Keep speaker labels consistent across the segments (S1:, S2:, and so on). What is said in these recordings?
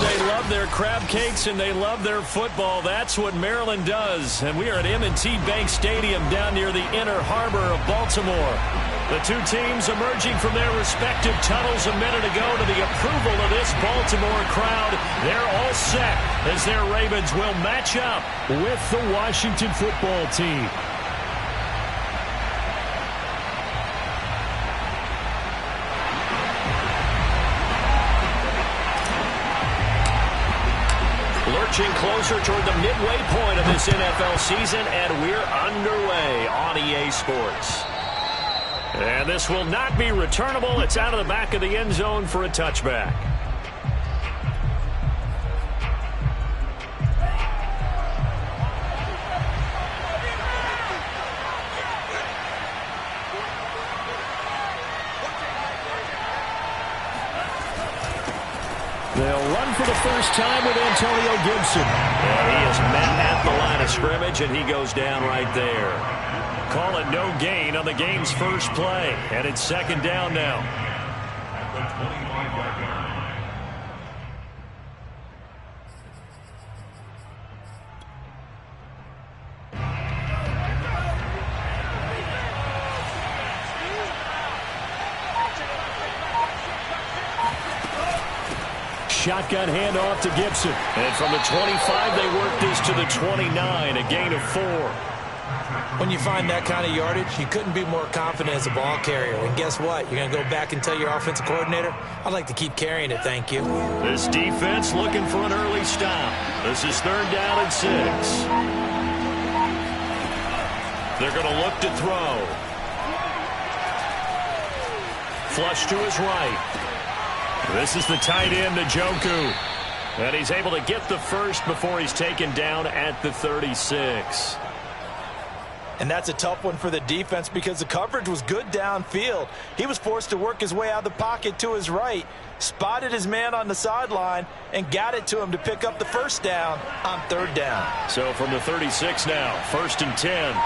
S1: They love their crab cakes and they love their football. That's what Maryland does. And we are at M&T Bank Stadium down near the Inner Harbor of Baltimore. The two teams emerging from their respective tunnels a minute ago to the approval of this Baltimore crowd. They're all set as their Ravens will match up with the Washington football team. Lurching closer toward the midway point of this NFL season, and we're underway on EA Sports. And this will not be returnable. It's out of the back of the end zone for a touchback. They'll run for the first time with Antonio Gibson. And he is met at the line of scrimmage, and he goes down right there. Call it no gain on the game's first play. And it's second down now. Shotgun handoff to Gibson. And from the 25, they work this to the 29, a gain of 4.
S2: When you find that kind of yardage, you couldn't be more confident as a ball carrier. And guess what? You're going to go back and tell your offensive coordinator, I'd like to keep carrying it, thank you.
S1: This defense looking for an early stop. This is third down and 6. They're going to look to throw. Flush to his right. This is the tight end, Njoku. And he's able to get the first before he's taken down at the 36.
S2: And that's a tough one for the defense because the coverage was good downfield. He was forced to work his way out of the pocket to his right, spotted his man on the sideline, and got it to him to pick up the first down on third down.
S1: So from the 36 now, first and 10.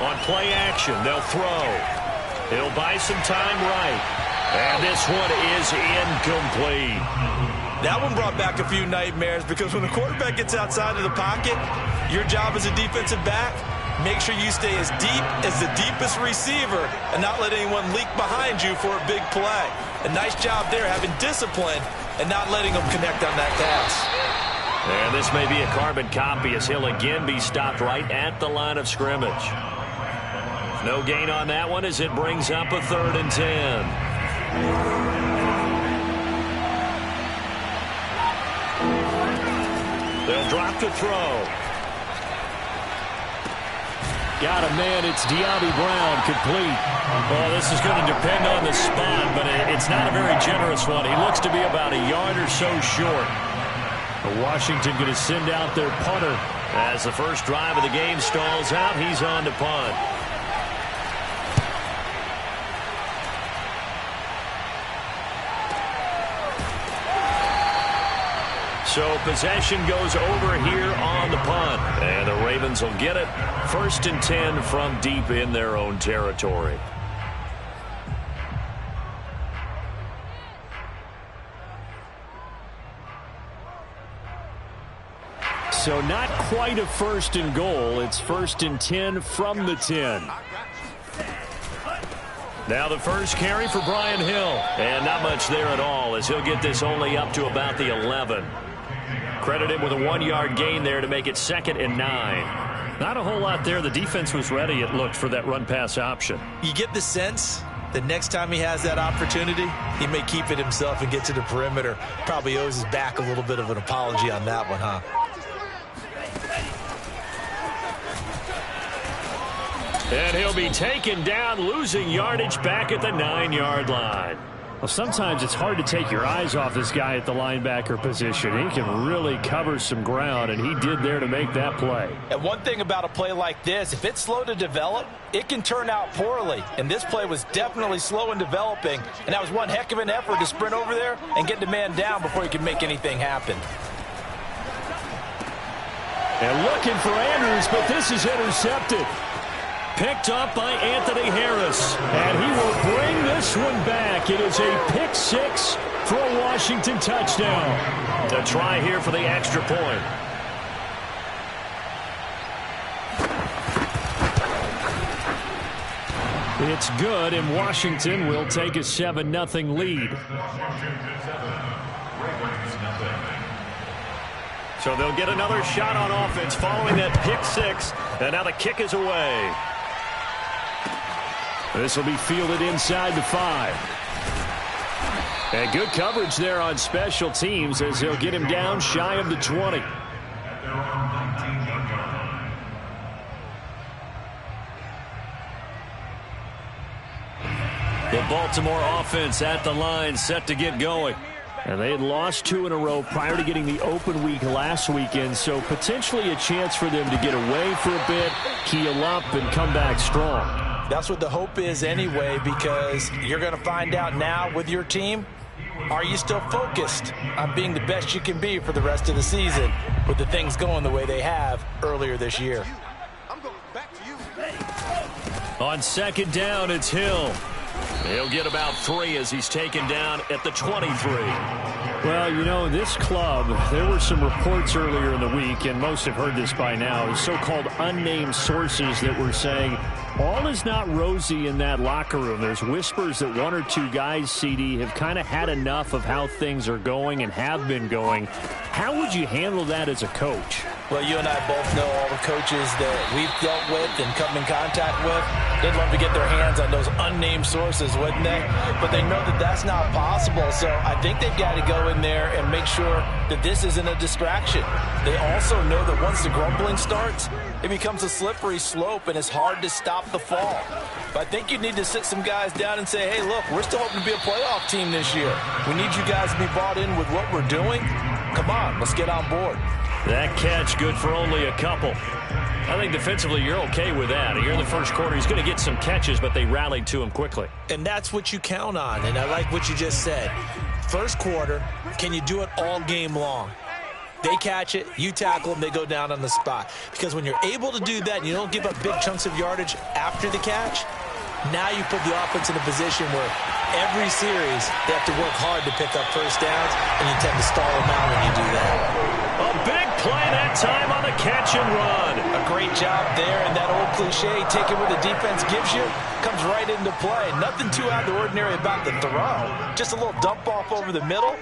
S1: On play action, they'll throw. He'll buy some time right. And this one is incomplete.
S2: That one brought back a few nightmares because when the quarterback gets outside of the pocket, your job as a defensive back, make sure you stay as deep as the deepest receiver and not let anyone leak behind you for a big play. A nice job there having discipline and not letting them connect on that pass.
S1: And this may be a carbon copy as he'll again be stopped right at the line of scrimmage. No gain on that one as it brings up a third and 10. They'll drop to throw. Got a man. It's De'Ami Brown complete. Well, this is going to depend on the spot, but it's not a very generous one. He looks to be about a yard or so short. Washington going to send out their punter. As the first drive of the game stalls out, he's on to punt. So possession goes over here on the punt. And the Ravens will get it. First and 10 from deep in their own territory. So not quite a first and goal. It's first and 10 from the 10. Now the first carry for Brian Hill. And not much there at all as he'll get this only up to about the 11. Credit him with a 1-yard gain there to make it second and 9. Not a whole lot there. The defense was ready, it looked, for that run-pass option.
S2: You get the sense that next time he has that opportunity, he may keep it himself and get to the perimeter. Probably owes his back a little bit of an apology on that one, huh?
S1: And he'll be taken down, losing yardage back at the 9-yard line.
S3: Well, sometimes it's hard to take your eyes off this guy at the linebacker position. He can really cover some ground, and he did there to make that play.
S2: And one thing about a play like this, if it's slow to develop, it can turn out poorly. And this play was definitely slow in developing, and that was one heck of an effort to sprint over there and get the man down before he could make anything happen.
S1: And looking for Andrews, but this is intercepted. picked up by Anthony Harris.
S3: And he will bring this one back. It is a pick six for a Washington touchdown.
S1: The try here for the extra point.
S3: It's good, and Washington will take a 7-0 lead.
S1: So they'll get another shot on offense following that pick six. And now the kick is away.
S3: This will be fielded inside the 5. And good coverage there on special teams as he'll get him down shy of the 20.
S1: The Baltimore offense at the line, set to get going.
S3: And they had lost 2 in a row prior to getting the open week last weekend, so potentially a chance for them to get away for a bit, keel up, and come back strong.
S2: That's what the hope is anyway, because you're going to find out now with your team, are you still focused on being the best you can be for the rest of the season with the things going the way they have earlier this year?
S1: On second down, it's Hill. He'll get about 3 as he's taken down at the 23.
S3: Well, you know, this club, there were some reports earlier in the week, and most have heard this by now, so-called unnamed sources that were saying all is not rosy in that locker room. There's whispers that 1 or 2 guys, CD, have kind of had enough of how things are going and have been going. How would you handle that as a coach?
S2: Well, you and I both know all the coaches that we've dealt with and come in contact with. They'd love to get their hands on those unnamed sources, wouldn't they? But they know that that's not possible. So I think they've got to go in there and make sure that this isn't a distraction. They also know that once the grumbling starts, it becomes a slippery slope and it's hard to stop the fall. But I think you need to sit some guys down and say, hey, look, we're still hoping to be a playoff team this year. We need you guys to be bought in with what we're doing. Come on, let's get on board.
S1: That catch good for only a couple. I think defensively you're okay with that. Here in the first quarter, he's going to get some catches, but they rallied to him quickly.
S2: And that's what you count on, and I like what you just said. First quarter, can you do it all game long? They catch it, you tackle them, they go down on the spot. Because when you're able to do that and you don't give up big chunks of yardage after the catch, now you put the offense in a position where every series they have to work hard to pick up first downs, and you tend to stall them out when you do that.
S1: A big play that time on the catch and run.
S2: A great job there, and that old cliche, taking what the defense gives you, comes right into play. Nothing too out of the ordinary about the throw. Just a little dump off over the middle.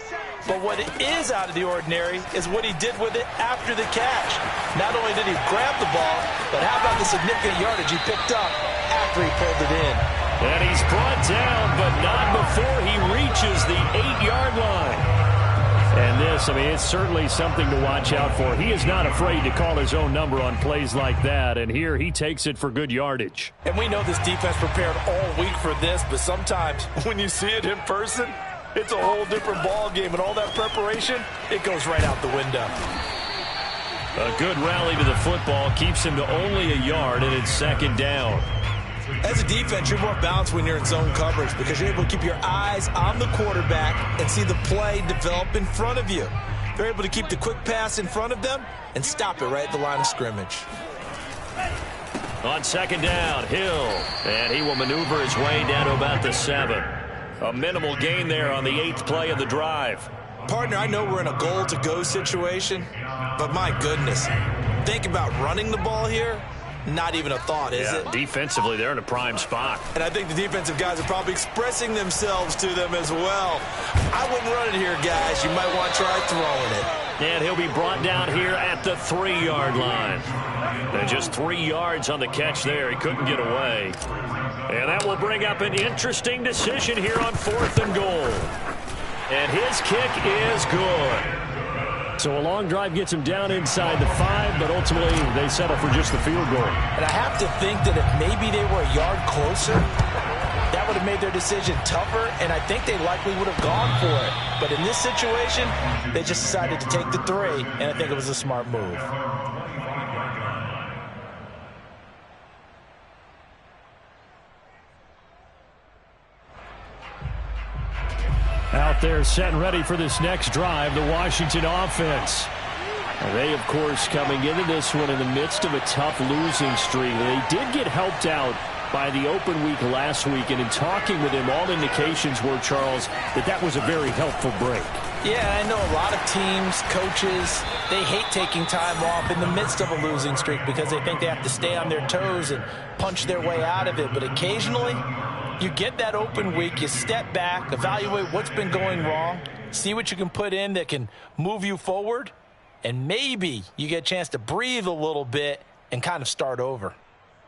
S2: But what is out of the ordinary is what he did with it after the catch. Not only did he grab the ball, but how about the significant yardage he picked up after he pulled it in.
S1: And he's brought down, but not before he reaches the 8-yard line.
S3: And this, I mean, it's certainly something to watch out for. He is not afraid to call his own number on plays like that, and here he takes it for good yardage.
S2: And we know this defense prepared all week for this, but sometimes when you see it in person, it's a whole different ball game, and all that preparation, it goes right out the window.
S1: A good rally to the football keeps him to only a yard, and it's second down.
S2: As a defense, you're more balanced when you're in zone coverage because you're able to keep your eyes on the quarterback and see the play develop in front of you. They're able to keep the quick pass in front of them and stop it right at the line of scrimmage.
S1: On second down, Hill, and he will maneuver his way down to about the 7. A minimal gain there on the 8th play of the drive.
S2: Partner, I know we're in a goal-to-go situation, but my goodness, think about running the ball here. Not even a thought, is it?
S1: Defensively, they're in a prime spot.
S2: And I think the defensive guys are probably expressing themselves to them as well. I wouldn't run it here, guys. You might want to try throwing it.
S1: And he'll be brought down here at the 3-yard line. And just 3 yards on the catch there. He couldn't get away. And that will bring up an interesting decision here on 4th and goal. And his kick is good.
S3: So a long drive gets him down inside the 5, but ultimately they settle for just the field goal.
S2: And I have to think that if maybe they were a yard closer, that would have made their decision tougher, and I think they likely would have gone for it. But in this situation, they just decided to take the 3, and I think it was a smart move.
S3: Out there set and ready for this next drive, the Washington offense. They, of course, coming into this one in the midst of a tough losing streak. They did get helped out by the open week last week, and in talking with him, all indications were, Charles, that was a very helpful break.
S4: Yeah, I know a lot of teams, coaches, they hate taking time off in the midst of a losing streak because they think they have to stay on their toes and punch their way out of it. But occasionally, you get that open week, you step back, evaluate what's been going wrong, see what you can put in that can move you forward, and maybe you get a chance to breathe a little bit and kind of start over.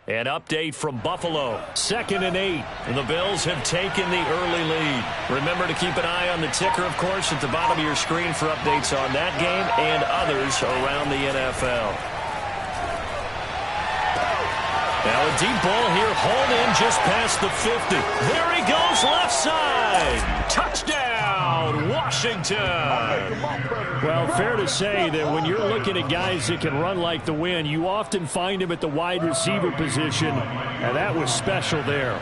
S1: An update from Buffalo. 2nd and 8. And the Bills have taken the early lead. Remember to keep an eye on the ticker, of course, at the bottom of your screen for updates on that game and others around the NFL. Now a deep ball here, hauled in just past the 50. There he goes, left side. Touchdown, Washington.
S3: Well, fair to say that when you're looking at guys that can run like the wind, you often find him at the wide receiver position, and that was special there.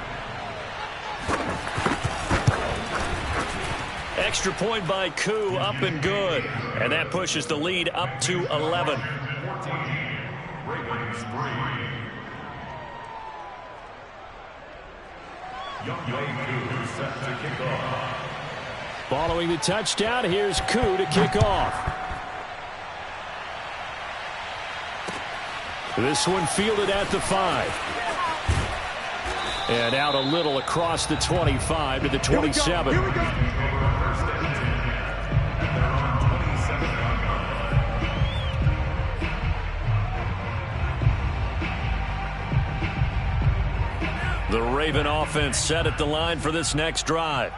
S1: Extra point by Koo, up and good. And that pushes the lead up to 11.
S3: Following the touchdown, here's Koo to kick off. This one fielded at the 5. And out a little across the 25 to the 27.
S5: Here we go.
S1: The Raven offense set at the line for this next drive.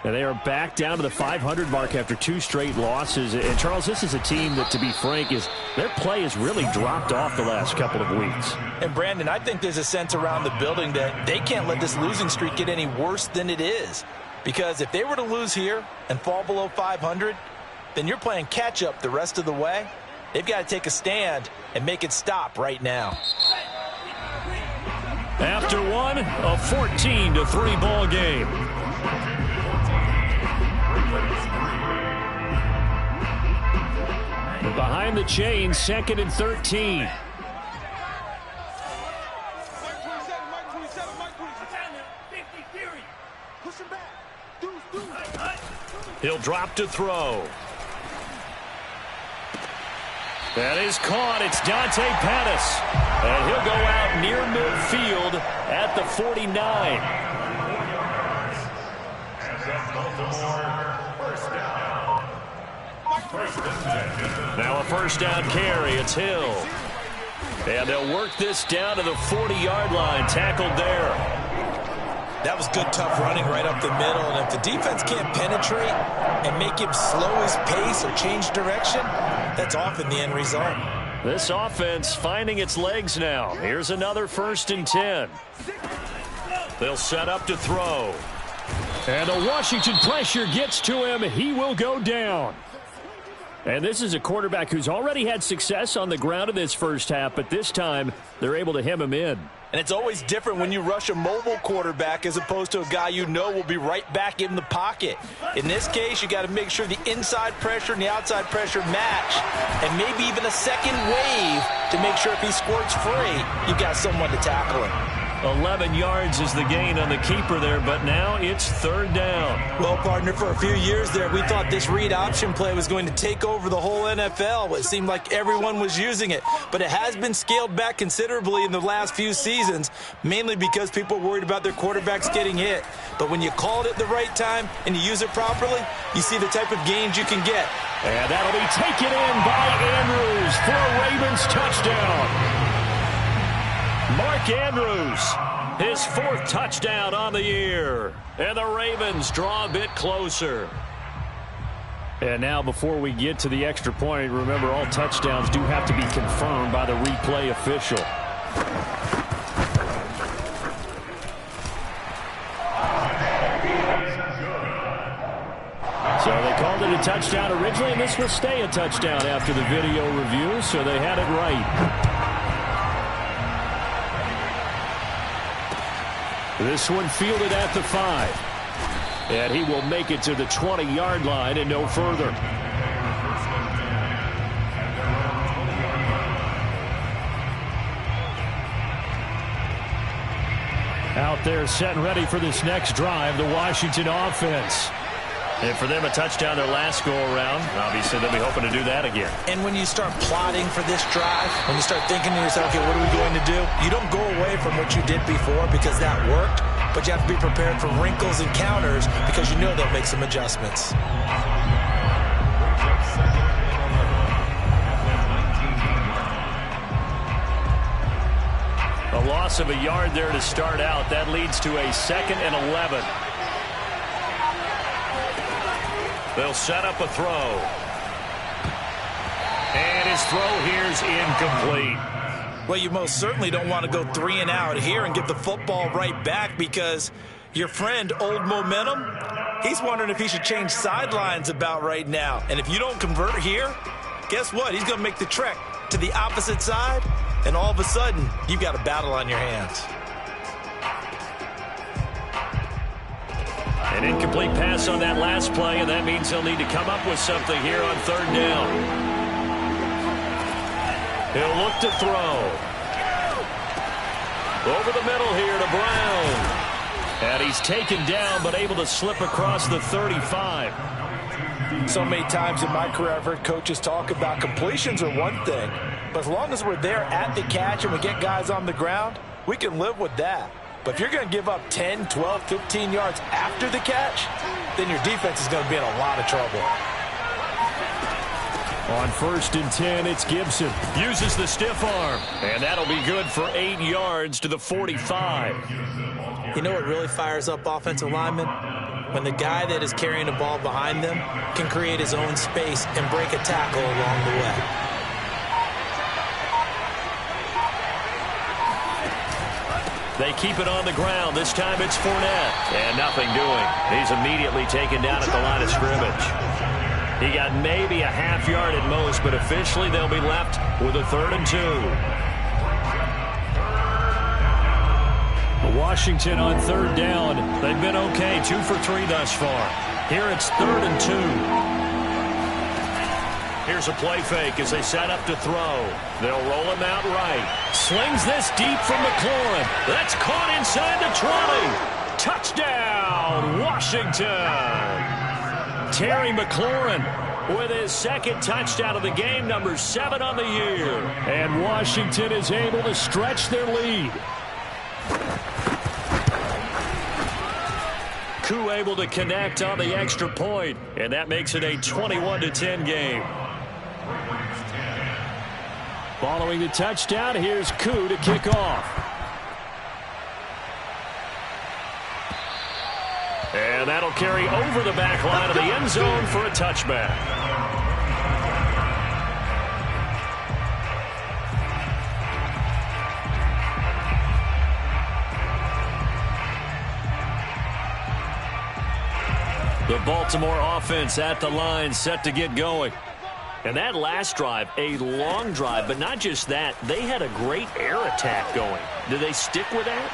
S3: And they are back down to the 500 mark after 2 straight losses. And, Charles, this is a team that, to be frank, their play has really dropped off the last couple of weeks.
S4: And, Brandon, I think there's a sense around the building that they can't let this losing streak get any worse than it is. Because if they were to lose here and fall below 500, then you're playing catch-up the rest of the way. They've got to take a stand and make it stop right now.
S1: After one, a 14-3 ball game.
S3: Behind the chain, 2nd and 13.
S1: He'll drop to throw. That is caught. It's Dante Pettis. And he'll go out near midfield at the 49. Now a first down carry. It's Hill. And they'll work this down to the 40-yard line. Tackled there.
S4: That was good, tough running right up the middle. And if the defense can't penetrate and make him slow his pace or change direction, that's often the end result.
S1: This offense finding its legs now. Here's another 1st and 10. They'll set up to throw.
S3: And the Washington pressure gets to him. He will go down. And this is a quarterback who's already had success on the ground in this first half, but this time they're able to hem him in.
S4: And it's always different when you rush a mobile quarterback as opposed to a guy you know will be right back in the pocket. In this case, you got to make sure the inside pressure and the outside pressure match, and maybe even a second wave to make sure if he squirts free, you've got someone to tackle him.
S1: 11 yards is the gain on the keeper there, but now it's 3rd down.
S4: Well, partner, for a few years there, we thought this read option play was going to take over the whole NFL. It seemed like everyone was using it, but it has been scaled back considerably in the last few seasons, mainly because people are worried about their quarterbacks getting hit. But when you call it at the right time and you use it properly, you see the type of gains you can get.
S3: And that'll be taken in by Andrews for a Ravens touchdown.
S1: Mark Andrews, his 4th touchdown on the year. And the Ravens draw a bit closer.
S3: And now before we get to the extra point, remember all touchdowns do have to be confirmed by the replay official. So they called it a touchdown originally, and this will stay a touchdown after the video review, so they had it right. This one fielded at the 5. And he will make it to the 20-yard line and no further. Out there setting ready for this next drive, the Washington offense.
S1: And for them, a touchdown their last go-around. Obviously, they'll be hoping to do that again.
S4: And when you start plotting for this drive, when you start thinking to yourself, okay, what are we going to do? You don't go away from what you did before because that worked, but you have to be prepared for wrinkles and counters because you know they'll make some adjustments.
S1: A loss of a yard there to start out. That leads to a 2nd and 11. They'll set up a throw. And his throw here's incomplete.
S2: Well, you most certainly don't want to go 3 and out here and get the football right back because your friend, Old Momentum, he's wondering if he should change sidelines about right now. And if you don't convert here, guess what? He's going to make the trek to the opposite side, and all of a sudden, you've got a battle on your hands.
S1: An incomplete pass on that last play, and that means they'll need to come up with something here on 3rd down. He'll look to throw. Over the middle here to Brown. And he's taken down, but able to slip across the 35.
S4: So many times in my career, I've heard coaches talk about completions are one thing, but as long as we're there at the catch and we get guys on the ground, we can live with that. But if you're going to give up 10, 12, 15 yards after the catch, then your defense is going to be in a lot of trouble.
S3: On 1st and 10, it's Gibson.
S1: Uses the stiff arm, and that'll be good for 8 yards to the 45.
S4: You know what really fires up offensive linemen? When the guy that is carrying the ball behind them can create his own space and break a tackle along the way.
S1: They keep it on the ground. This time it's Fournette. And nothing doing. He's immediately taken down at the line of scrimmage. He got maybe a half yard at most, but officially they'll be left with a 3rd and 2.
S3: Washington on 3rd down.
S1: They've been okay, 2 for 3 thus far. Here it's 3rd and 2. Here's a play fake as they set up to throw. They'll roll him out right. Slings this deep from McLaurin. That's caught inside the 20. Touchdown, Washington. Terry McLaurin with his 2nd touchdown of the game, number 7 on the year.
S3: And Washington is able to stretch their lead.
S1: Koo able to connect on the extra point, and that makes it a 21-10 game.
S3: Following the touchdown, here's Koo to kick off.
S1: And that'll carry over the back line of the end zone for a touchback. The Baltimore offense at the line, set to get going. And that last drive, a long drive, but not just that. They had a great air attack going. Do they stick with that?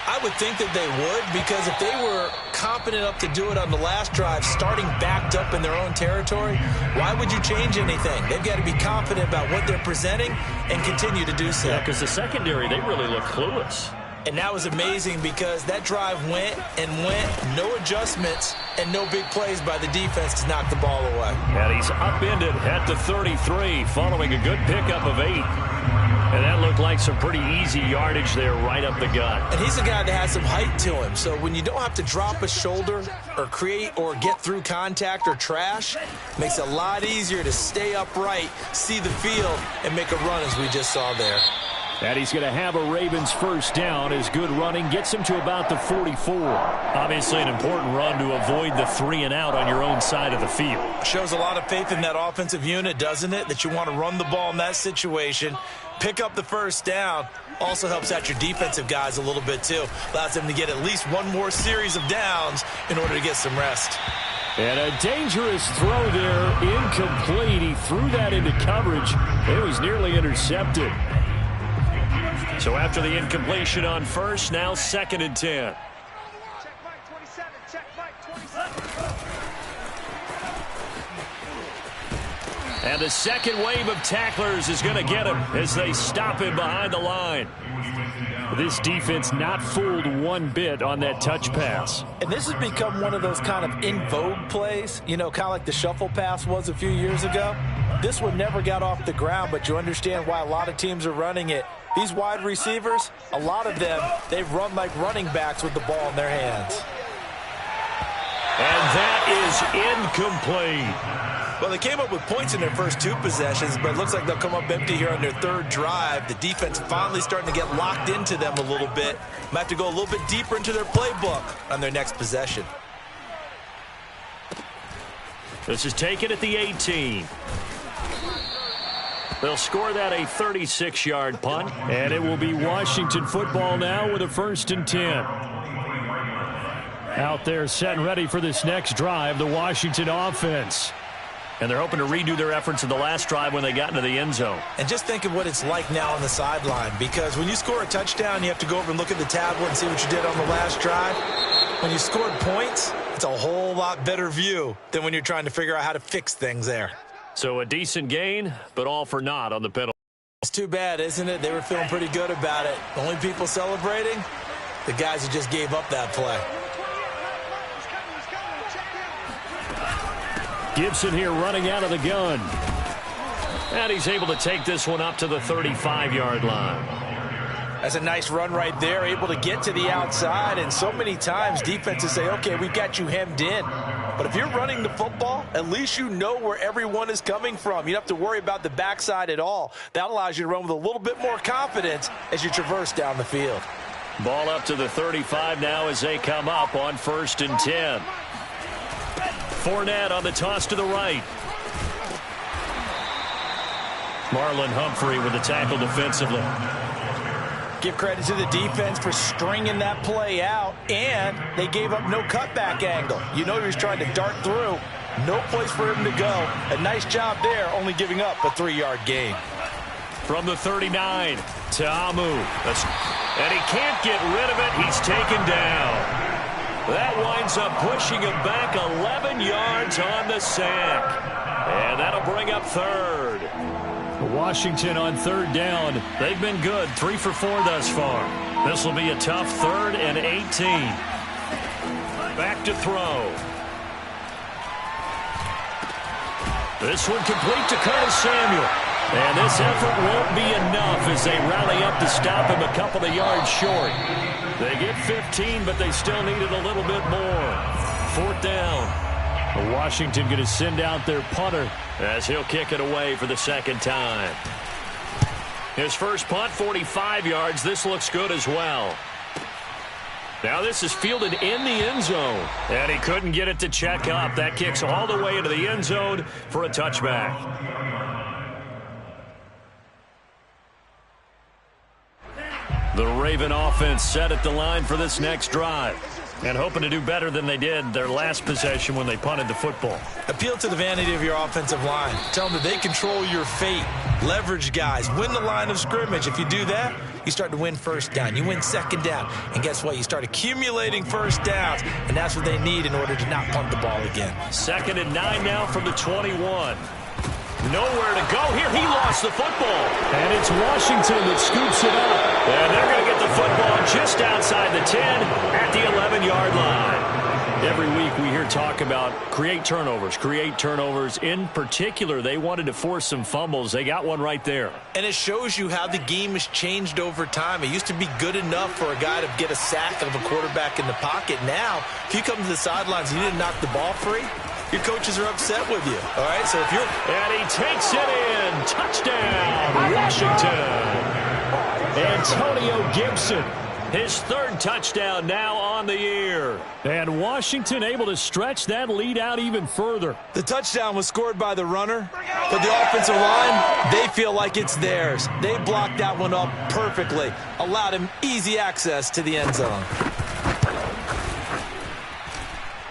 S4: I would think that they would, because if they were confident enough to do it on the last drive, starting backed up in their own territory, why would you change anything? They've got to be confident about what they're presenting and continue to do so.
S1: Yeah, because the secondary, they really look clueless.
S4: And that was amazing because that drive went and went, no adjustments, and no big plays by the defense to knock the ball away.
S1: And he's upended at the 33 following a good pickup of 8. And that looked like some pretty easy yardage there right up the gut.
S4: And he's a guy that has some height to him. So when you don't have to drop a shoulder or create or get through contact or trash, makes it a lot easier to stay upright, see the field, and make a run as we just saw there.
S3: And he's going to have a Ravens 1st down as good running gets him to about the 44.
S1: Obviously an important run to avoid the 3 and out on your own side of the field.
S2: Shows a lot of faith in that offensive unit, doesn't it? That you want to run the ball in that situation. Pick up the 1st down. Also helps out your defensive guys a little bit too. Allows them to get at least one more series of downs in order to get some rest.
S3: And a dangerous throw there, incomplete. He threw that into coverage. It was nearly intercepted.
S1: So after the incompletion on 1st, now 2nd and 10. And the second wave of tacklers is going to get him as they stop him behind the line.
S3: This defense not fooled one bit on that touch pass.
S4: And this has become one of those kind of in vogue plays, you know, kind of like the shuffle pass was a few years ago. This one never got off the ground, but you understand why a lot of teams are running it. These wide receivers, a lot of them, they've run like running backs with the ball in their hands.
S1: And that is incomplete.
S2: Well, they came up with points in their first 2 possessions, but it looks like they'll come up empty here on their 3rd drive. The defense finally starting to get locked into them a little bit. Might have to go a little bit deeper into their playbook on their next possession.
S1: This is taken at the 18. They'll score that a 36-yard punt.
S3: And it will be Washington football now with a 1st and 10. Out there set and ready for this next drive, the Washington offense.
S1: And they're hoping to redo their efforts in the last drive when they got into the end zone.
S2: And just think of what it's like now on the sideline, because when you score a touchdown, you have to go over and look at the tablet and see what you did on the last drive. When you scored points, it's a whole lot better view than when you're trying to figure out how to fix things there.
S1: So a decent gain, but all for naught on the penalty.
S2: It's too bad, isn't it? They were feeling pretty good about it. The only people celebrating, the guys who just gave up that play.
S3: Gibson here running out of the gun.
S1: And he's able to take this one up to the 35-yard line.
S4: That's a nice run right there, able to get to the outside. And so many times defenses say, okay, we've got you hemmed in. But if you're running the football, at least you know where everyone is coming from. You don't have to worry about the backside at all. That allows you to run with a little bit more confidence as you traverse down the field.
S1: Ball up to the 35 now as they come up on 1st and 10. Fournette on the toss to the right. Marlon Humphrey with the tackle defensively.
S4: Give credit to the defense for stringing that play out, and they gave up no cutback angle. You know he was trying to dart through. No place for him to go. A nice job there, only giving up a 3-yard gain.
S1: From the 39, Ta'amu. And he can't get rid of it. He's taken down. That winds up pushing him back 11 yards on the sack. And that'll bring up 3rd.
S3: Washington on 3rd down.
S1: They've been good, 3 for 4 thus far. This will be a tough 3rd and 18. Back to throw. This one complete to Curtis Samuel. And this effort won't be enough as they rally up to stop him a couple of yards short. They get 15, but they still needed a little bit more. 4th down.
S3: Washington going to send out their punter
S1: as he'll kick it away for the 2nd time. His first punt, 45 yards. This looks good as well. Now this is fielded in the end zone. And he couldn't get it to check up. That kicks all the way into the end zone for a touchback. The Raven offense set at the line for this next drive. And hoping to do better than they did their last possession when they punted the football.
S2: Appeal to the vanity of your offensive line. Tell them that they control your fate. Leverage guys. Win the line of scrimmage. If you do that, you start to win 1st down. You win 2nd down. And guess what? You start accumulating 1st downs. And that's what they need in order to not punt the ball again.
S1: 2nd and 9 now from the 21. Nowhere to go here. He lost the football.
S3: And it's Washington that scoops it up.
S1: And they're going to get the football just outside the 10 at the 11-yard line.
S3: Every week we hear talk about create turnovers. In particular, they wanted to force some fumbles. They got one right there.
S2: And it shows you how the game has changed over time. It used to be good enough for a guy to get a sack of a quarterback in the pocket. Now, if you come to the sidelines and you didn't knock the ball free, your coaches are upset with you. All right, so if you're...
S1: And he takes it in. Touchdown, Washington.
S3: Antonio Gibson.
S1: His 3rd touchdown now on the year.
S3: And Washington able to stretch that lead out even further.
S2: The touchdown was scored by the runner, but the offensive line, they feel like it's theirs. They blocked that one up perfectly, allowed him easy access to the end zone.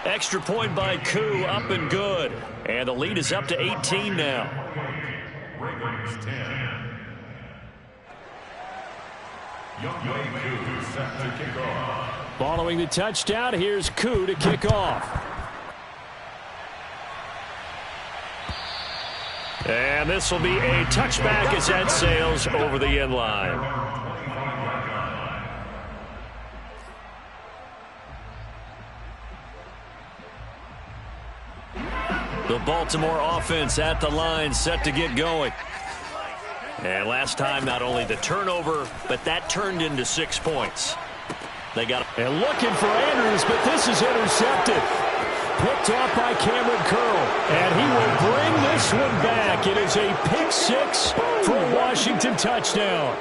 S1: Extra point by Koo, up and good. And the lead is up to 18 now.
S5: Ravens 10. Young Koo set to kick off.
S3: Following the touchdown, here's Koo to kick off.
S1: And this will be a touchback as that sails over the end line. The Baltimore offense at the line, set to get going. And last time, not only the turnover, but that turned into 6 points. They got
S3: and looking for Andrews, but this is intercepted. Picked off by Cameron Curl, and he will bring this one back. It is a pick 6 for a Washington touchdown.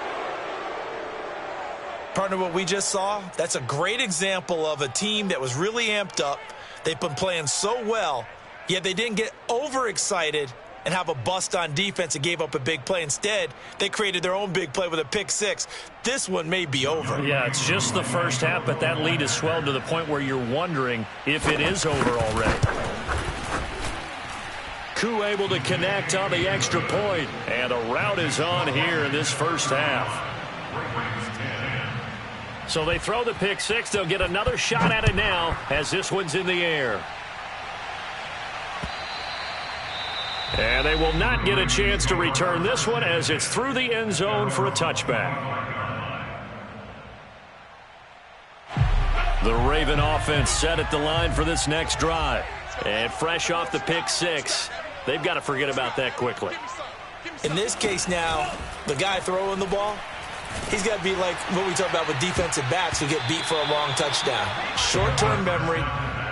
S2: Partner, what we just saw, that's a great example of a team that was really amped up. They've been playing so well, yet they didn't get overexcited and have a bust on defense and gave up a big play. Instead, they created their own big play with a pick 6. This one may be over.
S1: Yeah, it's just the first half, but that lead has swelled to the point where you're wondering if it is over already. Koo able to connect on the extra point, and a rout is on here in this first half. So they throw the pick 6. They'll get another shot at it now as this one's in the air. And they will not get a chance to return this one as it's through the end zone for a touchback. The Raven offense set at the line for this next drive. And fresh off the pick 6, they've got to forget about that quickly.
S2: In this case now, the guy throwing the ball, he's got to be like what we talk about with defensive backs who get beat for a long touchdown. Short-term memory,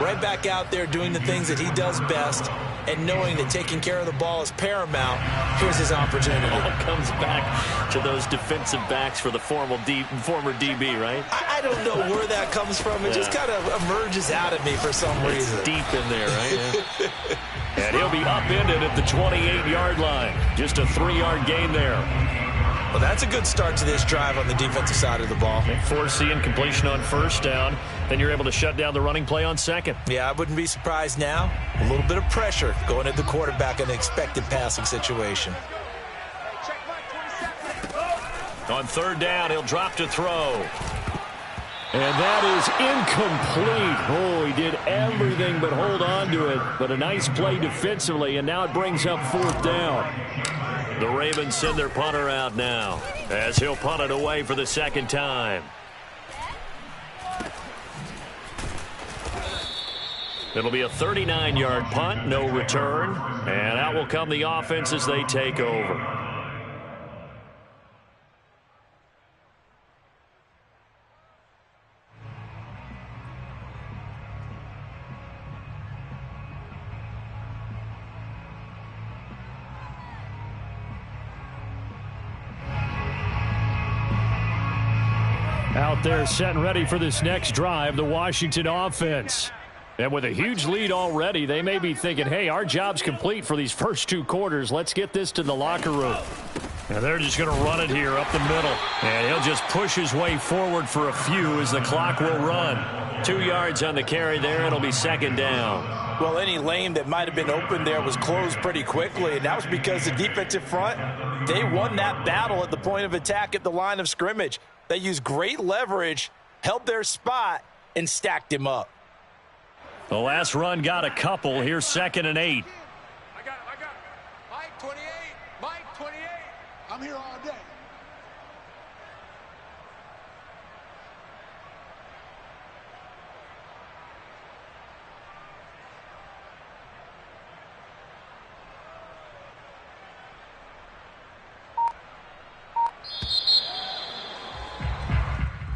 S2: right back out there doing the things that he does best, and knowing that taking care of the ball is paramount. Here's his opportunity.
S1: All comes back to those defensive backs for the former DB, right?
S2: I don't know where that comes from. It just kind of emerges out of me for some reason.
S1: Deep in there, right? Yeah. And he'll be upended at the 28-yard line. Just a 3-yard gain there.
S2: Well, that's a good start to this drive on the defensive side of the ball.
S1: They force the incompletion on first down. Then you're able to shut down the running play on second.
S2: Yeah, I wouldn't be surprised now. A little bit of pressure going at the quarterback in an expected passing situation.
S1: On third down, he'll drop to throw.
S3: And that is incomplete. Oh, he did everything but hold on to it. But a nice play defensively, and now it brings up fourth down.
S1: The Ravens send their punter out now as he'll punt it away for the second time. It'll be a 39-yard punt, no return. And out will come the offense as they take over.
S3: Out there set and ready for this next drive, the Washington offense. And with a huge lead already, they may be thinking, hey, our job's complete for these first 2 quarters. Let's get this to the locker room.
S1: And they're just going to run it here up the middle. And he'll just push his way forward for a few as the clock will run. 2 yards on the carry there. It'll be second down.
S4: Well, any lane that might have been open there was closed pretty quickly, and that was because the defensive front, they won that battle at the point of attack at the line of scrimmage. They used great leverage, held their spot, and stacked him up.
S1: The last run got a couple. Here's 2nd and 8.
S6: I got it. Mike 28. Mike 28. I'm here all day.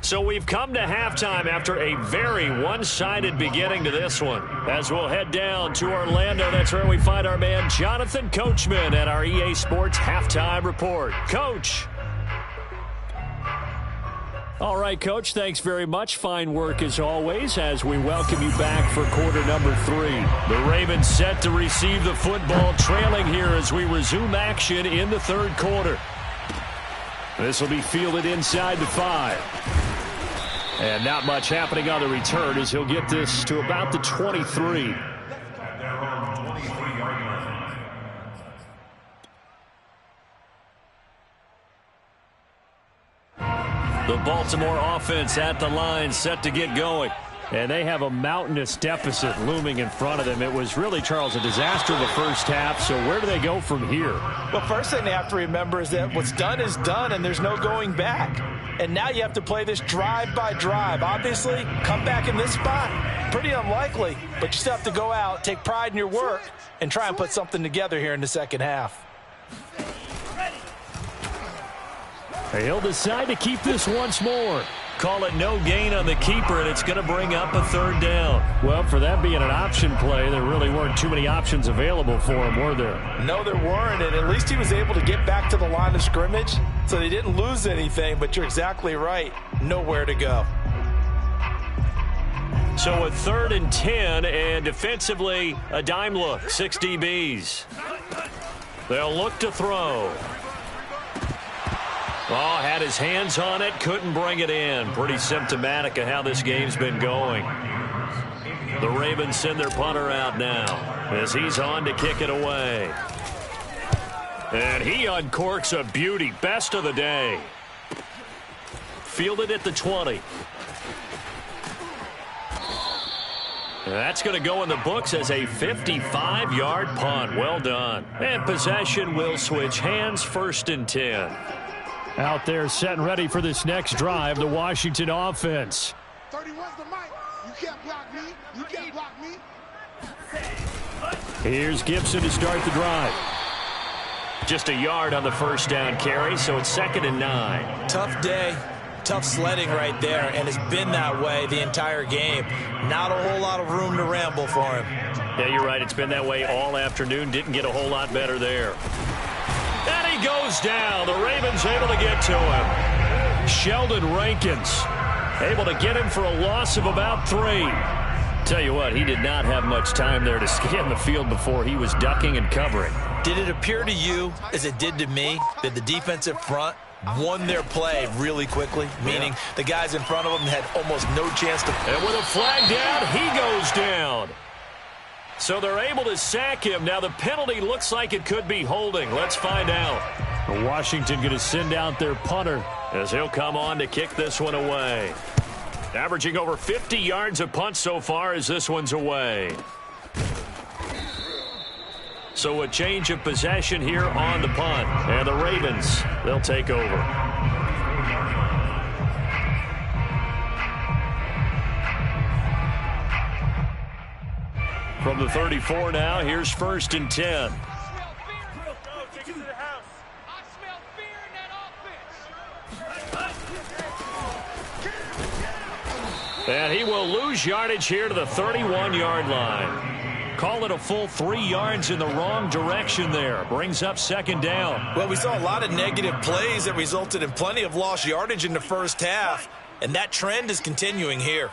S1: So we've come to halftime after a very one-sided beginning to this one. As we'll head down to Orlando, that's where we find our man Jonathan Coachman at our EA Sports Halftime Report. Coach.
S3: All right, Coach, thanks very much. Fine work as always as we welcome you back for quarter number 3.
S1: The Ravens set to receive the football, trailing here as we resume action in the third quarter.
S3: This will be fielded inside the 5. And not much happening on the return as he'll get this to about the 23.
S1: The Baltimore offense at the line set to get going.
S3: And they have a mountainous deficit looming in front of them. It was really, Charles, a disaster the first half. So where do they go from here?
S4: Well, first thing they have to remember is that what's done is done, and there's no going back. and now you have to play this drive by drive. Obviously, come back in this spot, pretty unlikely, but you still have to go out, take pride in your work, and try and put something together here in the second half.
S3: He'll decide to keep this once more.
S1: Call it no gain on the keeper, and it's going to bring up a third down.
S3: Well, for that being an option play, there really weren't too many options available for him, were there?
S4: No, there weren't, and at least he was able to get back to the line of scrimmage, so they didn't lose anything, but you're exactly right. Nowhere to go.
S1: So a 3rd and 10, and defensively, a dime look, 6 DBs. They'll look to throw. Oh, had his hands on it, couldn't bring it in. Pretty symptomatic of how this game's been going. The Ravens send their punter out now as he's on to kick it away. And he uncorks a beauty. Best of the day. Fielded at the 20. That's going to go in the books as a 55-yard punt. Well done. And possession will switch hands, 1st and 10.
S3: Out there set and ready for this next drive, the Washington offense.
S6: 31's the mic. You can't block me. You can't block me.
S3: Here's Gibson to start the drive.
S1: Just a yard on the 1st down carry, so it's 2nd and 9.
S4: Tough day, tough sledding right there, and it's been that way the entire game. Not a whole lot of room to ramble for him.
S1: Yeah, you're right. It's been that way all afternoon. Didn't get a whole lot better there. And he goes down. The Ravens able to get to him. Sheldon Rankins able to get him for a loss of about 3. Tell you what, he did not have much time there to scan the field before he was ducking and covering.
S4: Did it appear to you, as it did to me, that the defensive front won their play really quickly? Meaning the guys in front of them had almost no chance to...
S1: And with a flag down, he goes down. So they're able to sack him. Now the penalty looks like it could be holding. Let's find out.
S3: Washington going to send out their punter
S1: as he'll come on to kick this one away. Averaging over 50 yards a punt so far as this one's away. So a change of possession here on the punt. And the Ravens, they'll take over. From the 34 now, here's 1st and 10. And he will lose yardage here to the 31-yard line. Call it a full 3 yards in the wrong direction there. Brings up 2nd down.
S4: Well, we saw a lot of negative plays that resulted in plenty of lost yardage in the first half, and that trend is continuing here.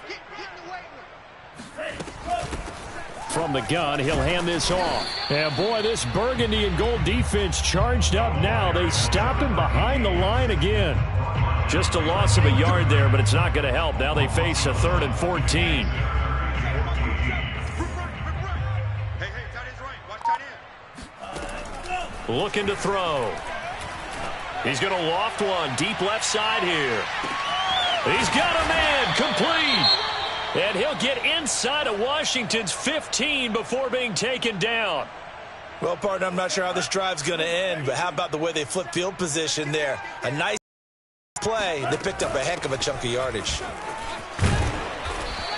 S3: From the gun, he'll hand this off. And boy, this burgundy and gold defense charged up now. They stop him behind the line again.
S1: Just a loss of a yard there, but it's not going to help. Now they face a 3rd and 14. Looking to throw. He's going to loft one deep left side here. He's got a man complete. And he'll get inside of Washington's 15 before being taken down.
S4: Well, partner, I'm not sure how this drive's going to end, but how about the way they flip field position there? A nice play. They picked up a heck of a chunk of yardage.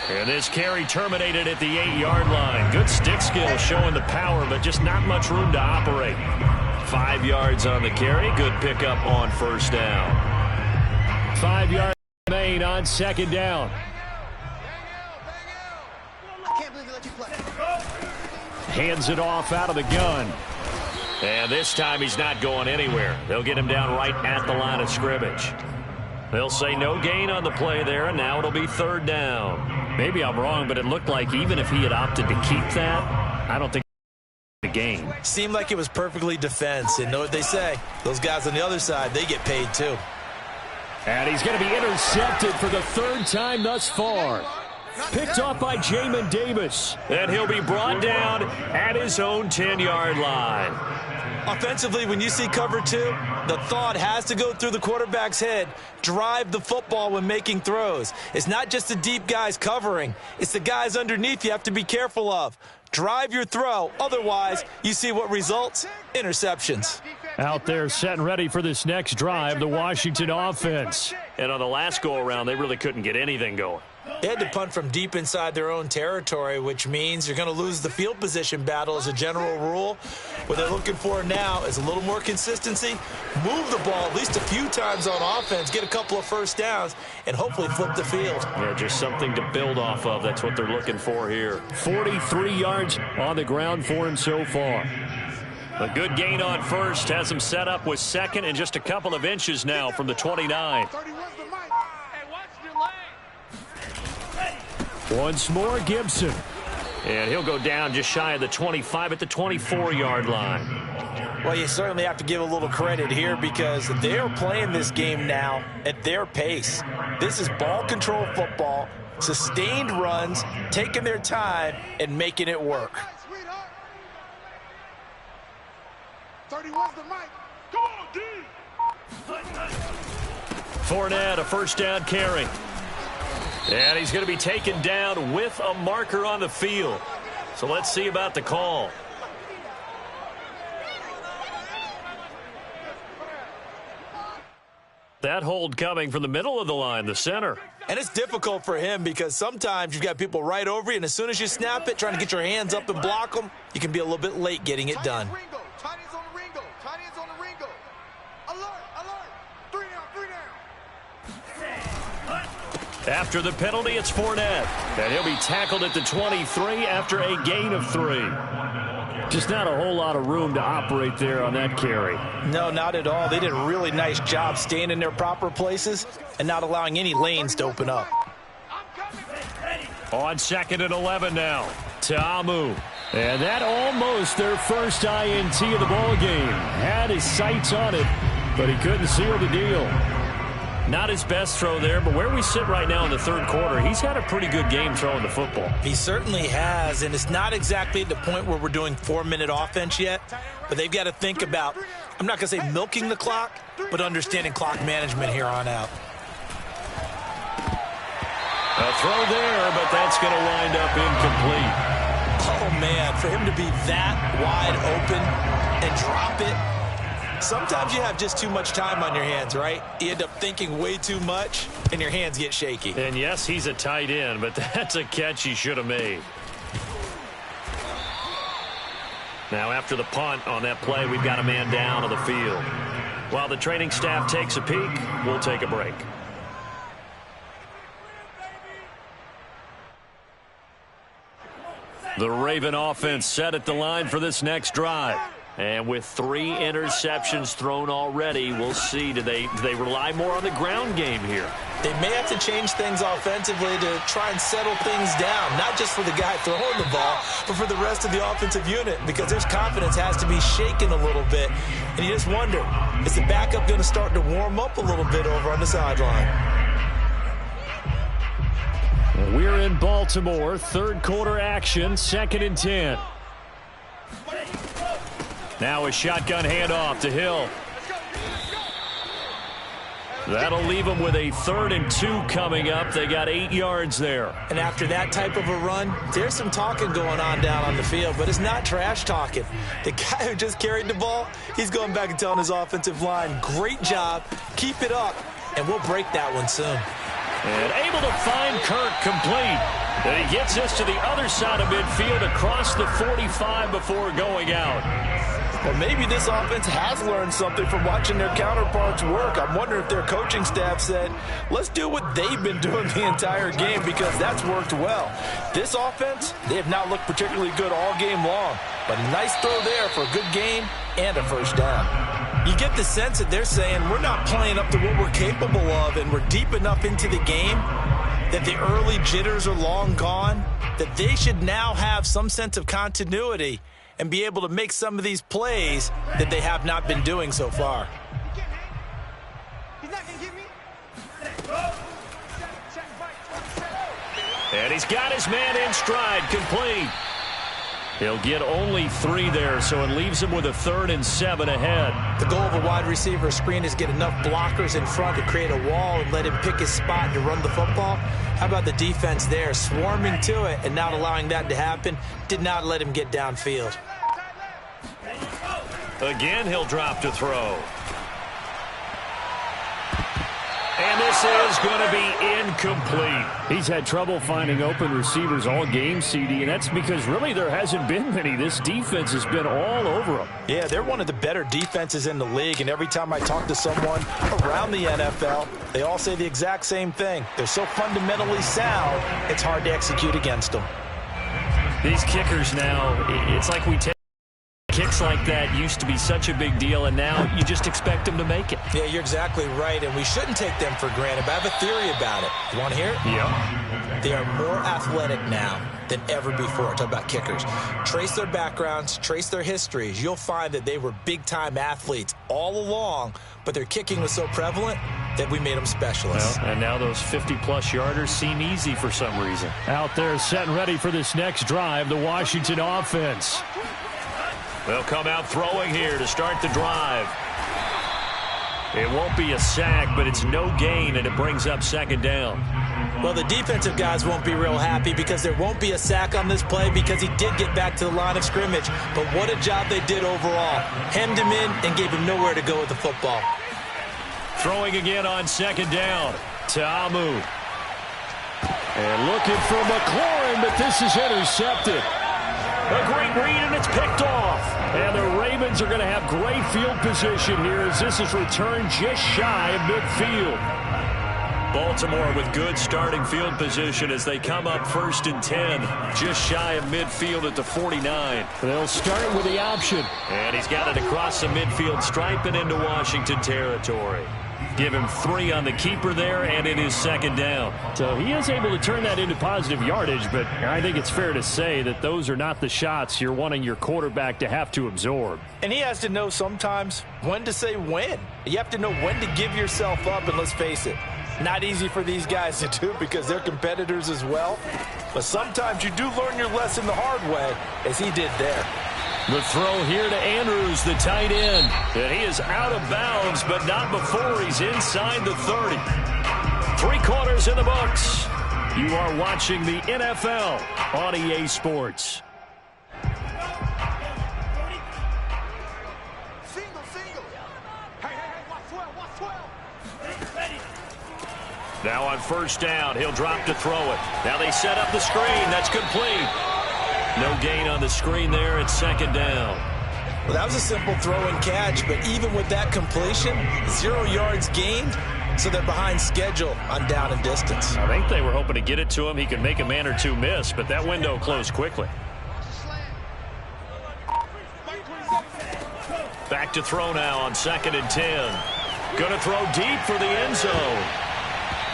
S1: And this carry terminated at the 8-yard line. Good stick skill showing the power, but just not much room to operate. 5 yards on the carry. Good pickup on 1st down.
S3: 5 yards remain on 2nd down. Hands it off out of the gun.
S1: And this time he's not going anywhere. They'll get him down right at the line of scrimmage. They'll say no gain on the play there, and now it'll be 3rd down.
S3: Maybe I'm wrong, but it looked like even if he had opted to keep that, I don't think the game.
S4: Seemed like it was perfectly defense, and know what they say. Those guys on the other side, they get paid too.
S3: And he's going to be intercepted for the 3rd time thus far. Picked off by Jamin Davis.
S1: And he'll be brought down at his own 10-yard line.
S2: Offensively, when you see cover two, the thought has to go through the quarterback's head. Drive the football when making throws. It's not just the deep guys covering. It's the guys underneath you have to be careful of. Drive your throw. Otherwise, you see what results? Interceptions.
S3: Out there set and ready for this next drive, the Washington offense.
S1: And on the last go-around, they really couldn't get anything going.
S2: They had to punt from deep inside their own territory, which means you're going to lose the field position battle as a general rule. What they're looking for now is a little more consistency, move the ball at least a few times on offense, get a couple of first downs, and hopefully flip the field.
S1: Yeah, just something to build off of. That's what they're looking for here.
S3: 43 yards on the ground for him so far.
S1: A good gain on first has him set up with second and just a couple of inches now from the 29.
S3: Once more, Gibson.
S1: And he'll go down just shy of the 25 at the 24-yard line.
S4: Well, you certainly have to give a little credit here because they're playing this game now at their pace. This is ball control football, sustained runs, taking their time, and making it work.
S6: 31's the mic. Go on, D.
S1: Fournette, a first down carry. And he's going to be taken down with a marker on the field. So let's see about the call. That hold coming from the middle of the line, the center.
S2: And it's difficult for him because sometimes you've got people right over you, and as soon as you snap it, trying to get your hands up and block them, you can be a little bit late getting it done.
S6: Tight ends on the Ringo. Tight ends on the Ringo. Alert, alert. 3 down, 3 down.
S1: After the penalty, it's Fournette. And he'll be tackled at the 23 after a gain of 3.
S3: Just not a whole lot of room to operate there on that carry.
S4: No, not at all. They did a really nice job staying in their proper places and not allowing any lanes to open up.
S1: On 2nd and 11 now. Ta'amu.
S3: And that almost their first INT of the ball game. Had his sights on it, but he couldn't seal the deal.
S1: Not his best throw there, but where we sit right now in the third quarter, he's had a pretty good game throwing the football.
S2: He certainly has, and it's not exactly at the point where we're doing 4-minute offense yet, but they've got to think about, I'm not going to say milking the clock, but understanding clock management here on out.
S1: A throw there, but that's going to wind up incomplete.
S2: Oh, man, for him to be that wide open and drop it, sometimes you have just too much time on your hands, right? You end up thinking way too much, and your hands get shaky.
S1: And, yes, he's a tight end, but that's a catch he should have made. Now, after the punt on that play, we've got a man down on the field. While the training staff takes a peek, we'll take a break. The Raven offense set at the line for this next drive. And with 3 interceptions thrown already, we'll see. Do they rely more on the ground game here?
S2: They may have to change things offensively to try and settle things down, not just for the guy throwing the ball, but for the rest of the offensive unit, because their confidence has to be shaken a little bit. And you just wonder, is the backup going to start to warm up a little bit over on the sideline?
S3: We're in Baltimore, third quarter action, 2nd and 10. Now a shotgun handoff to Hill. That'll leave them with a 3rd and 2 coming up. They got 8 yards there.
S2: And after that type of a run, there's some talking going on down on the field, but it's not trash talking. The guy who just carried the ball, he's going back and telling his offensive line, great job, keep it up, and we'll break that one soon.
S1: And able to find Kirk complete. And he gets us to the other side of midfield across the 45 before going out.
S4: Well, maybe this offense has learned something from watching their counterparts work. I'm wondering if their coaching staff said, let's do what they've been doing the entire game because that's worked well. This offense, they have not looked particularly good all game long. But a nice throw there for a good gain and a first down.
S2: You get the sense that they're saying we're not playing up to what we're capable of, and we're deep enough into the game that the early jitters are long gone, that they should now have some sense of continuity and be able to make some of these plays that they have not been doing so far.
S6: He's not going to get me.
S1: And he's got his man in stride, complete. He'll get only 3 there, so it leaves him with a 3rd and 7 ahead.
S4: The goal of a wide receiver screen is get enough blockers in front to create a wall and let him pick his spot to run the football. How about the defense there, swarming to it and not allowing that to happen? Did not let him get downfield.
S1: Again, he'll drop to throw. And this is going to be incomplete.
S3: He's had trouble finding open receivers all game, CD, and that's because really there hasn't been many. This defense has been all over them.
S4: Yeah, they're one of the better defenses in the league, and every time I talk to someone around the NFL, they all say the exact same thing. They're so fundamentally sound, it's hard to execute against them.
S1: These kickers now, it's like we take kicks like that used to be such a big deal, and now you just expect them to make it.
S4: Yeah, you're exactly right, and we shouldn't take them for granted, but I have a theory about it. You want to hear it?
S1: Yeah.
S4: They are more athletic now than ever before. Talk about kickers. Trace their backgrounds, trace their histories. You'll find that they were big-time athletes all along, but their kicking was so prevalent that we made them specialists.
S1: Well, and now those 50-plus yarders seem easy for some reason.
S3: Out there set and ready for this next drive, the Washington offense.
S1: They'll come out throwing here to start the drive. It won't be a sack, but it's no gain, and it brings up 2nd down.
S4: Well, the defensive guys won't be real happy because there won't be a sack on this play because he did get back to the line of scrimmage. But what a job they did overall. Hemmed him in and gave him nowhere to go with the football.
S1: Throwing again on 2nd down. Ta'amu.
S3: And looking for McLaurin, but this is intercepted.
S1: A great read, and it's picked off.
S3: And the Ravens are going to have great field position here as this is returned just shy of midfield.
S1: Baltimore with good starting field position as they come up 1st and 10, just shy of midfield at the 49.
S3: They'll start with the option.
S1: And he's got it across the midfield stripe and into Washington territory. Give him 3 on the keeper there, and it is 2nd down.
S3: So he is able to turn that into positive yardage, but I think it's fair to say that those are not the shots you're wanting your quarterback to have to absorb.
S4: And he has to know sometimes when to say when. You have to know when to give yourself up, and let's face it, not easy for these guys to do because they're competitors as well. But sometimes you do learn your lesson the hard way, as he did there.
S1: The throw here to Andrews, the tight end. And he is out of bounds, but not before he's inside the 30. 3 quarters in the books. You are watching the NFL on EA Sports.
S6: Single. Hey, watch 12.
S1: Now on 1st down, he'll drop to throw it. Now they set up the screen. That's complete. No gain on the screen there. It's 2nd down.
S4: Well, that was a simple throw and catch, but even with that completion, 0 yards gained, so they're behind schedule on down and distance.
S1: I think they were hoping to get it to him. He could make a man or 2 miss, but that window closed quickly. Back to throw now on 2nd and 10. Going to throw deep for the end zone.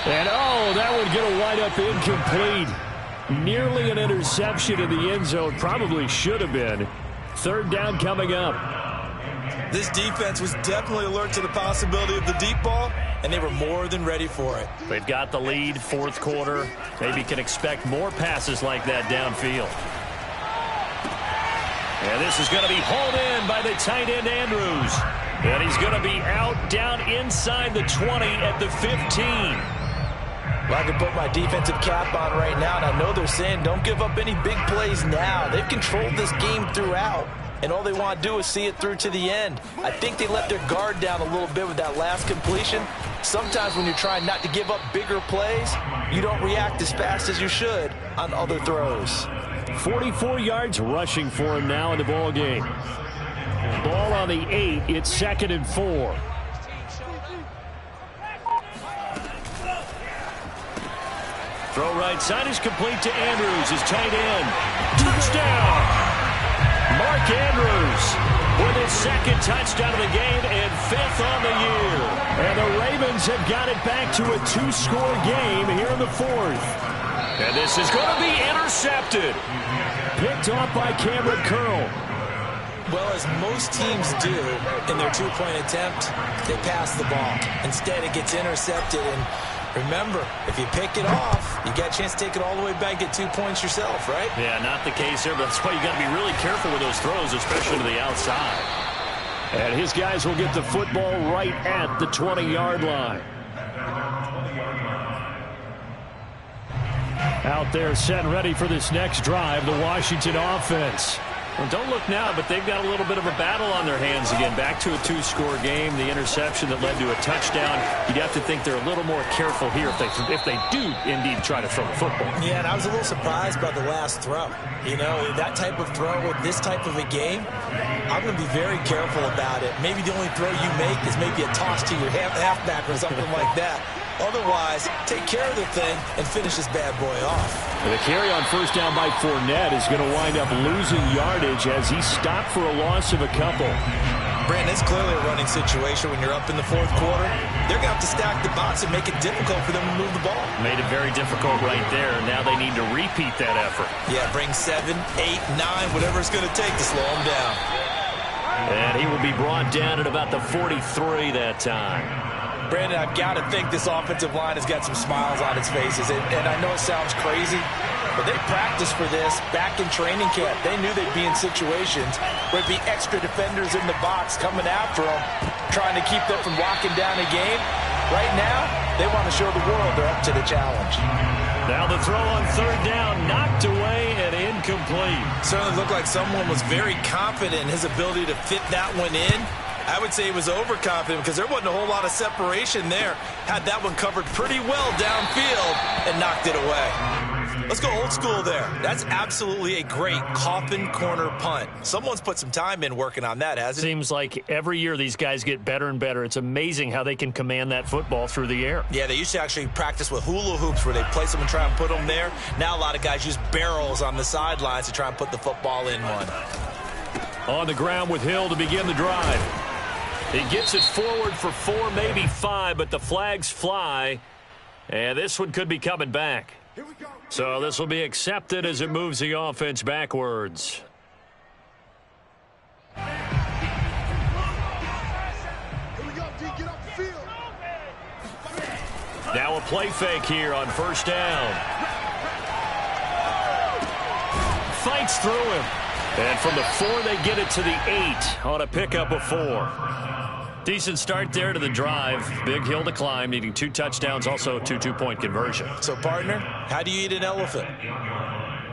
S3: And, oh, that would get a wide-up incomplete. Nearly an interception in the end zone. Probably should have been. 3rd down coming up.
S4: This defense was definitely alert to the possibility of the deep ball, and they were more than ready for it.
S1: They've got the lead, 4th quarter. Maybe can expect more passes like that downfield. And this is going to be hauled in by the tight end Andrews. And he's going to be out down inside the 20 at the 15.
S4: Well, I can put my defensive cap on right now, and I know they're saying don't give up any big plays now. They've controlled this game throughout, and all they want to do is see it through to the end. I think they let their guard down a little bit with that last completion. Sometimes when you're trying not to give up bigger plays, you don't react as fast as you should on other throws.
S3: 44 yards rushing for him now in the ball game. Ball on the 8. It's 2nd and 4.
S1: Throw right side is complete to Andrews, his tight end. Touchdown! Mark Andrews with his 2nd touchdown of the game and 5th on the year.
S3: And the Ravens have got it back to a 2-score game here in the 4th.
S1: And this is going to be intercepted.
S3: Picked off by Cameron Curl.
S4: Well, as most teams do in their 2-point attempt, they pass the ball. Instead, it gets intercepted, and Remember, if you pick it off, you got a chance to take it all the way back, get 2 points yourself, right?
S1: Yeah, not the case there, but that's why you got to be really careful with those throws, especially to the outside.
S3: And his guys will get the football right at the 20-yard line. Out there set and ready for this next drive, the Washington offense.
S1: Well, don't look now, but they've got a little bit of a battle on their hands again. Back to a 2-score game. The interception that led to a touchdown. You'd have to think they're a little more careful here if they do indeed try to throw the football.
S4: Yeah, and I was a little surprised by the last throw. You know, that type of throw with this type of a game, I'm going to be very careful about it. Maybe the only throw you make is maybe a toss to your halfback or something like that. Otherwise, take care of the thing and finish this bad boy off.
S3: The carry on first down by Fournette is going to wind up losing yardage as he stopped for a loss of a couple.
S4: Brandon, it's clearly a running situation when you're up in the fourth quarter. They're going to have to stack the box and make it difficult for them to move the ball.
S1: Made it very difficult right there. Now they need to repeat that effort.
S4: Yeah, bring 7, 8, 9, whatever it's going to take to slow them down.
S1: And he will be brought down at about the 43 that time.
S4: Brandon, I've got to think this offensive line has got some smiles on its faces. And I know it sounds crazy, but they practiced for this back in training camp. They knew they'd be in situations where there'd be extra defenders in the box coming after them, trying to keep them from locking down a game. Right now, they want to show the world they're up to the challenge.
S1: Now the throw on third down, knocked away and incomplete.
S4: Certainly looked like someone was very confident in his ability to fit that one in. I would say he was overconfident because there wasn't a whole lot of separation there. Had that one covered pretty well downfield and knocked it away. Let's go old school there. That's absolutely a great coffin corner punt. Someone's put some time in working on that, hasn't it?
S1: Seems like every year these guys get better and better. It's amazing how they can command that football through the air.
S4: Yeah, they used to actually practice with hula hoops where they place them and try and put them there. Now a lot of guys use barrels on the sidelines to try and put the football in one.
S1: On the ground with Hill to begin the drive. He gets it forward for 4, maybe 5, but the flags fly. And this one could be coming back. So this will be accepted as it moves the offense backwards. Now a play fake here on first down. Fights through him. And from the 4, they get it to the 8 on a pickup of 4. Decent start there to the drive. Big hill to climb, needing 2 touchdowns, also 2 two-point conversion.
S4: So, partner, how do you eat an elephant?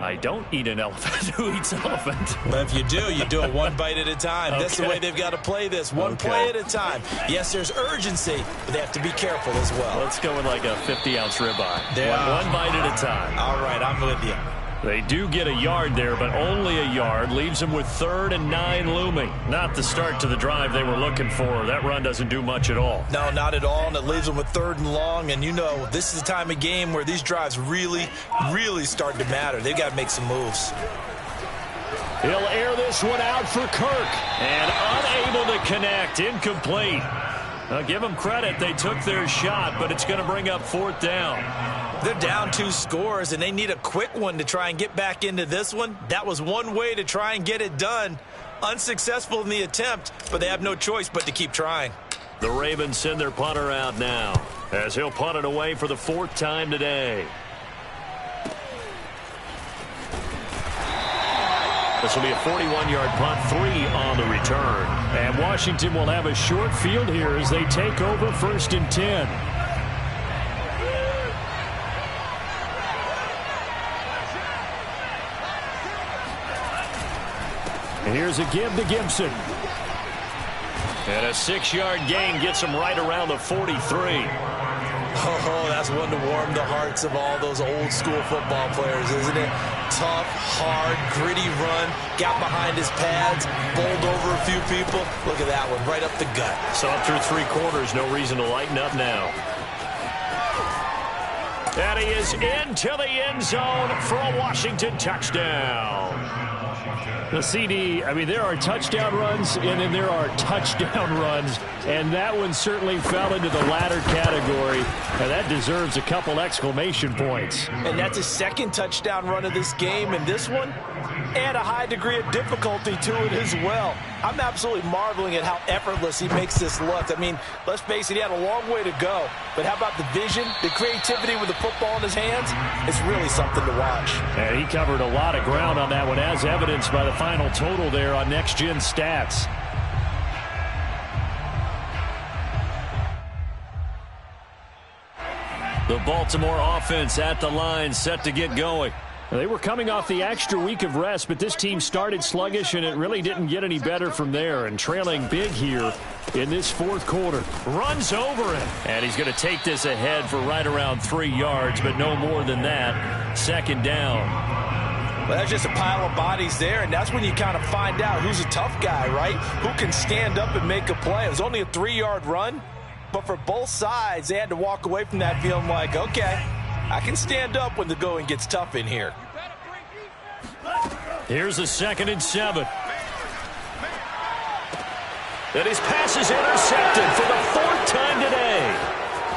S1: I don't eat an elephant. Who eats elephant?
S4: But if you do it one bite at a time.
S1: Okay.
S4: That's the way they've got to play this, one play at a time. Yes, there's urgency, but they have to be careful as well.
S1: Let's go with like a 50-ounce ribeye.
S4: Yeah.
S1: One bite at a time.
S4: All right, I'm with you.
S1: They do get a yard there, but only a yard. Leaves them with 3rd and 9 looming. Not the start to the drive they were looking for. That run doesn't do much at all.
S4: No, not at all, and it leaves them with 3rd and long. And you know, this is the time of game where these drives really, really start to matter. They've got to make some moves.
S1: He'll air this one out for Kirk. And unable to connect. Incomplete. Now, give them credit. They took their shot, but it's going to bring up 4th down.
S4: They're down 2 scores, and they need a quick one to try and get back into this one. That was one way to try and get it done. Unsuccessful in the attempt, but they have no choice but to keep trying.
S1: The Ravens send their punter out now, as he'll punt it away for the 4th time today. This will be a 41-yard punt, 3 on the return.
S3: And Washington will have a short field here as they take over 1st and 10. And here's a give to Gibson.
S1: And a 6-yard gain gets him right around the 43.
S4: Oh, that's one to warm the hearts of all those old-school football players, isn't it? Tough, hard, gritty run, got behind his pads, bowled over a few people. Look at that one, right up the gut.
S1: So up through 3 quarters, no reason to lighten up now. And he is into the end zone for a Washington touchdown.
S3: The CD, I mean, there are touchdown runs, and then there are touchdown runs, and that one certainly fell into the latter category, and that deserves a couple exclamation points.
S4: And that's his 2nd touchdown run of this game, and this one, and a high degree of difficulty to it as well. I'm absolutely marveling at how effortless he makes this look. I mean, let's face it, he had a long way to go. But how about the vision, the creativity with the football in his hands? It's really something to watch.
S3: And he covered a lot of ground on that one, as evidenced by the final total there on Next Gen Stats.
S1: The Baltimore offense at the line, set to get going.
S3: They were coming off the extra week of rest, but this team started sluggish, and it really didn't get any better from there. And trailing big here in this fourth quarter.
S1: Runs over it. And he's going to take this ahead for right around 3 yards, but no more than that. Second down.
S4: Well, that's just a pile of bodies there, and that's when you kind of find out who's a tough guy, right? Who can stand up and make a play. It was only a 3-yard run, but for both sides, they had to walk away from that feeling like, okay, I can stand up when the going gets tough in here.
S1: Here's a 2nd and 7. And his pass is intercepted for the 4th time today.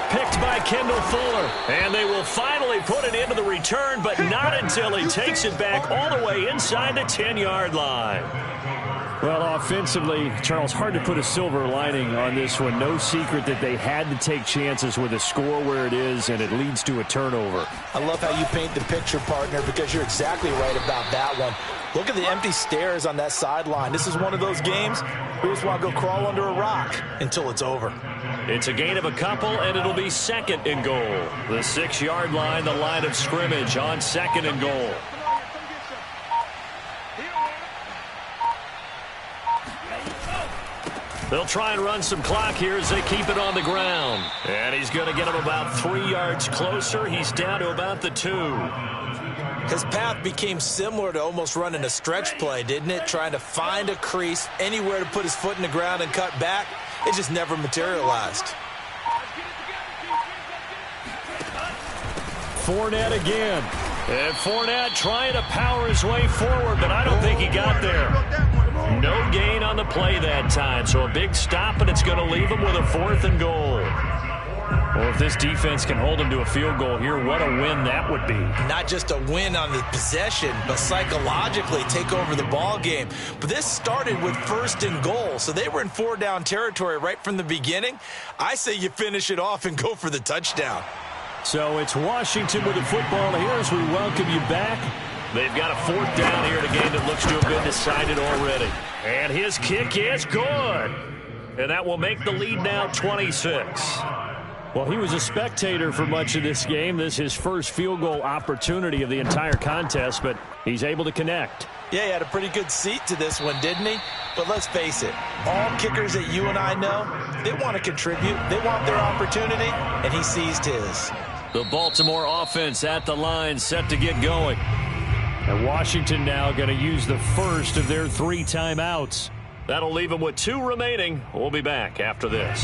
S1: Picked by Kendall Fuller. And they will finally put it into the return, but not until he takes it back all the way inside the 10-yard line.
S3: Well, offensively, Charles, hard to put a silver lining on this one. No secret that they had to take chances with a score where it is, and it leads to a turnover.
S4: I love how you paint the picture, partner, because you're exactly right about that one. Look at the empty stares on that sideline. This is one of those games we just want to go crawl under a rock until it's over.
S1: It's a gain of a couple, and it'll be 2nd and goal. The 6-yard line, the line of scrimmage on 2nd and goal. They'll try and run some clock here as they keep it on the ground. And he's going to get him about 3 yards closer. He's down to about the 2.
S4: His path became similar to almost running a stretch play, didn't it? Trying to find a crease, anywhere to put his foot in the ground and cut back. It just never materialized.
S3: Fournette again.
S1: And Fournette trying to power his way forward, but I don't think he got there. No gain on the play that time, so a big stop, and it's going to leave him with a 4th and goal. Well, if this defense can hold him to a field goal here, what a win that would be.
S4: Not just a win on the possession, but psychologically take over the ball game. But this started with 1st and goal, so they were in 4-down territory right from the beginning. I say you finish it off and go for the touchdown.
S3: So it's Washington with the football here as we welcome you back.
S1: They've got a 4th down here in a game that looks to have been decided already. And his kick is good. And that will make the lead now 26.
S3: Well, he was a spectator for much of this game. This is his first field goal opportunity of the entire contest, but he's able to connect.
S4: Yeah, he had a pretty good seat to this one, didn't he? But let's face it, all kickers that you and I know, they want to contribute. They want their opportunity, and he seized his.
S1: The Baltimore offense at the line, set to get going.
S3: And Washington now going to use the first of their 3 timeouts.
S1: That'll leave them with 2 remaining. We'll be back after this.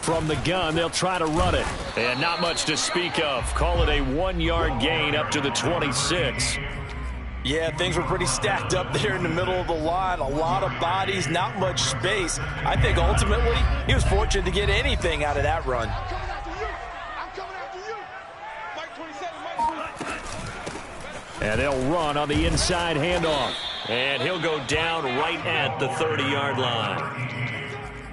S3: From the gun, they'll try to run it.
S1: And not much to speak of. Call it a 1-yard gain up to the 26.
S4: Yeah, things were pretty stacked up there in the middle of the line. A lot of bodies, not much space. I think ultimately he was fortunate to get anything out of that run.
S3: And they'll run on the inside handoff.
S1: And he'll go down right at the 30-yard line.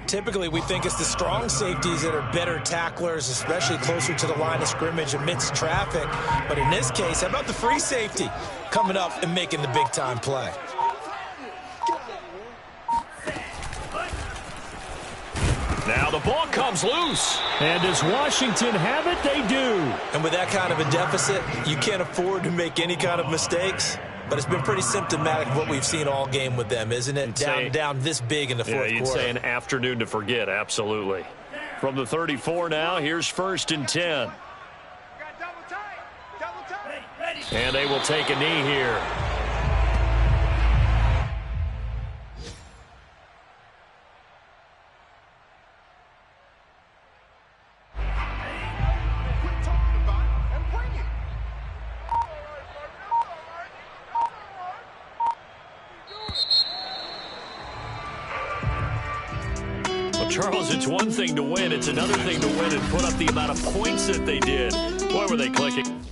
S4: Typically, we think it's the strong safeties that are better tacklers, especially closer to the line of scrimmage amidst traffic. But in this case, how about the free safety coming up and making the big-time play?
S1: Now the ball comes loose.
S3: And does Washington have it? They do.
S4: And with that kind of a deficit, you can't afford to make any kind of mistakes. But it's been pretty symptomatic of what we've seen all game with them, isn't it? Down this big in the fourth quarter.
S1: You'd say an afternoon to forget, absolutely. From the 34 now, here's 1st and 10. And they will take a knee here. Charles, it's one thing to win. It's another thing to win and put up the amount of points that they did. Boy, were they clicking.